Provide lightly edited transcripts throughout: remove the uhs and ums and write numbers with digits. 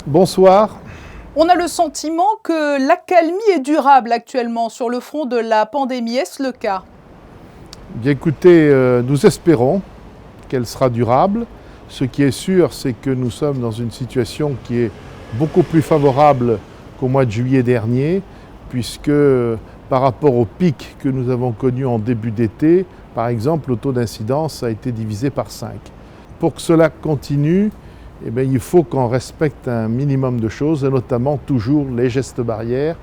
Bonsoir. On a le sentiment que l'accalmie est durable actuellement sur le front de la pandémie. Est-ce le cas? Bien écoutez, nous espérons qu'elle sera durable. Ce qui est sûr, c'est que nous sommes dans une situation qui est beaucoup plus favorable qu'au mois de juillet dernier, puisque par rapport au pic que nous avons connu en début d'été, par exemple, le taux d'incidence a été divisé par 5. Pour que cela continue, eh bien, il faut qu'on respecte un minimum de choses, et notamment toujours les gestes barrières,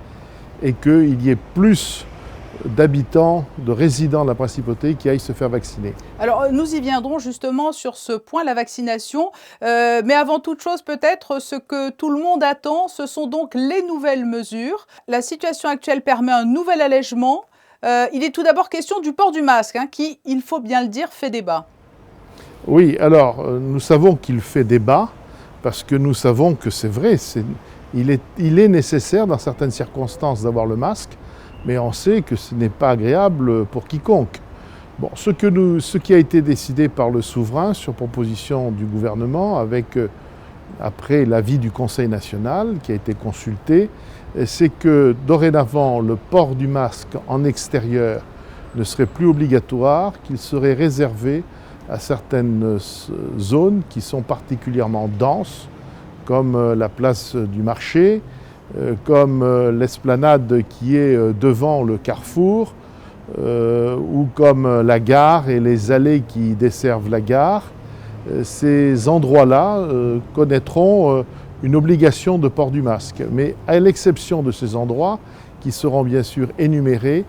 et qu'il y ait plus d'habitants, de résidents de la principauté qui aillent se faire vacciner. Alors, nous y viendrons justement sur ce point, la vaccination. Mais avant toute chose, peut-être, ce que tout le monde attend, ce sont donc les nouvelles mesures. La situation actuelle permet un nouvel allègement. Il est tout d'abord question du port du masque, qui, il faut bien le dire, fait débat. Oui, alors, nous savons qu'il fait débat, parce que nous savons que c'est vrai, il est nécessaire dans certaines circonstances d'avoir le masque, mais on sait que ce n'est pas agréable pour quiconque. Bon, ce qui a été décidé par le souverain sur proposition du gouvernement, après l'avis du Conseil national qui a été consulté, c'est que dorénavant le port du masque en extérieur ne serait plus obligatoire, qu'il serait réservé à certaines zones qui sont particulièrement denses, comme la place du marché, comme l'esplanade qui est devant le carrefour, ou comme la gare et les allées qui desservent la gare. Ces endroits-là connaîtront une obligation de port du masque. Mais à l'exception de ces endroits, qui seront bien sûr énumérés,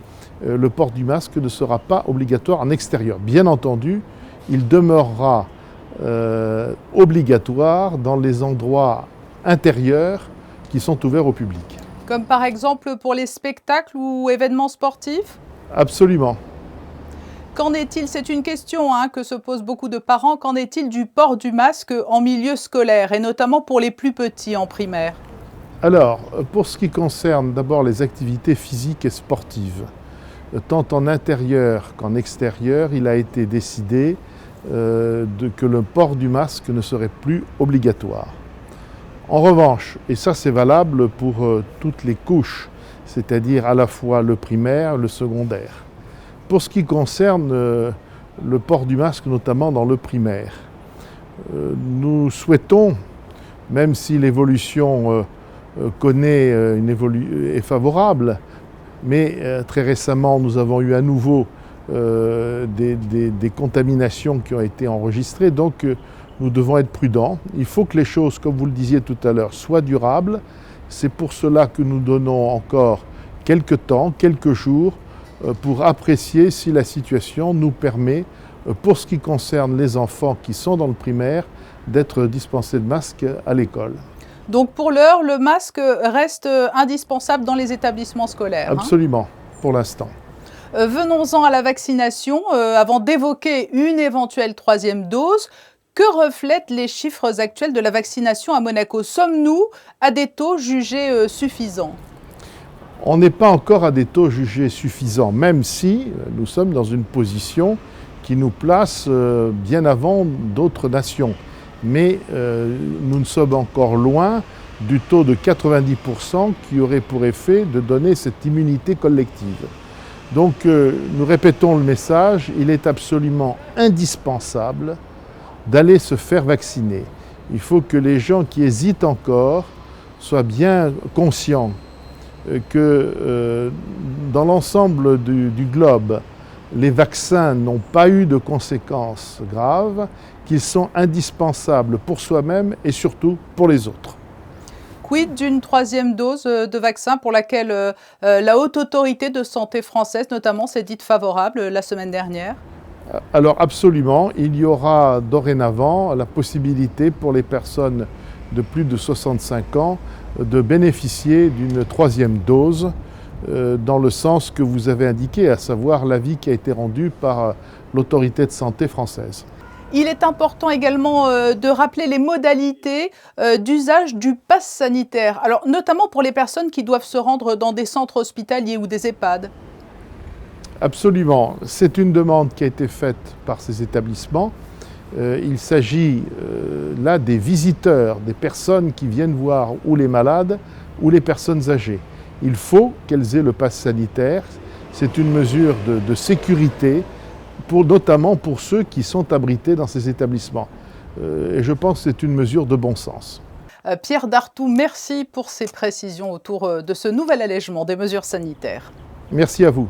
le port du masque ne sera pas obligatoire en extérieur. Bien entendu, il demeurera obligatoire dans les endroits intérieurs qui sont ouverts au public. Comme par exemple pour les spectacles ou événements sportifs? Absolument. Qu'en est-il? C'est une question que se posent beaucoup de parents. Qu'en est-il du port du masque en milieu scolaire et notamment pour les plus petits en primaire? Alors, pour ce qui concerne d'abord les activités physiques et sportives, tant en intérieur qu'en extérieur, il a été décidé que le port du masque ne serait plus obligatoire. En revanche, et ça c'est valable pour toutes les couches, c'est-à-dire à la fois le primaire, le secondaire. Pour ce qui concerne le port du masque, notamment dans le primaire, nous souhaitons, même si l'évolution est favorable, mais très récemment nous avons eu à nouveau des contaminations qui ont été enregistrées, donc nous devons être prudents. Il faut que les choses, comme vous le disiez tout à l'heure, soient durables. C'est pour cela que nous donnons encore quelques temps, quelques jours, pour apprécier si la situation nous permet, pour ce qui concerne les enfants qui sont dans le primaire, d'être dispensés de masque à l'école. Donc pour l'heure, le masque reste indispensable dans les établissements scolaires. Absolument, pour l'instant. Venons-en à la vaccination, avant d'évoquer une éventuelle troisième dose. Que reflètent les chiffres actuels de la vaccination à Monaco? Sommes-nous à des taux jugés suffisants? On n'est pas encore à des taux jugés suffisants, même si nous sommes dans une position qui nous place bien avant d'autres nations. Mais nous ne sommes encore loin du taux de 90% qui aurait pour effet de donner cette immunité collective. Donc nous répétons le message, il est absolument indispensable d'aller se faire vacciner. Il faut que les gens qui hésitent encore soient bien conscients que dans l'ensemble du globe, les vaccins n'ont pas eu de conséquences graves, qu'ils sont indispensables pour soi-même et surtout pour les autres. Quid d'une troisième dose de vaccin pour laquelle la Haute Autorité de Santé française, notamment, s'est dite favorable la semaine dernière? Alors absolument, il y aura dorénavant la possibilité pour les personnes de plus de 65 ans de bénéficier d'une troisième dose dans le sens que vous avez indiqué, à savoir l'avis qui a été rendu par l'autorité de santé française. Il est important également de rappeler les modalités d'usage du pass sanitaire, alors notamment pour les personnes qui doivent se rendre dans des centres hospitaliers ou des EHPAD. Absolument. C'est une demande qui a été faite par ces établissements Il s'agit là des visiteurs, des personnes qui viennent voir ou les malades ou les personnes âgées. Il faut qu'elles aient le pass sanitaire. C'est une mesure de sécurité, notamment pour ceux qui sont abrités dans ces établissements. Et je pense que c'est une mesure de bon sens. Pierre Dartout, merci pour ces précisions autour de ce nouvel allègement des mesures sanitaires. Merci à vous.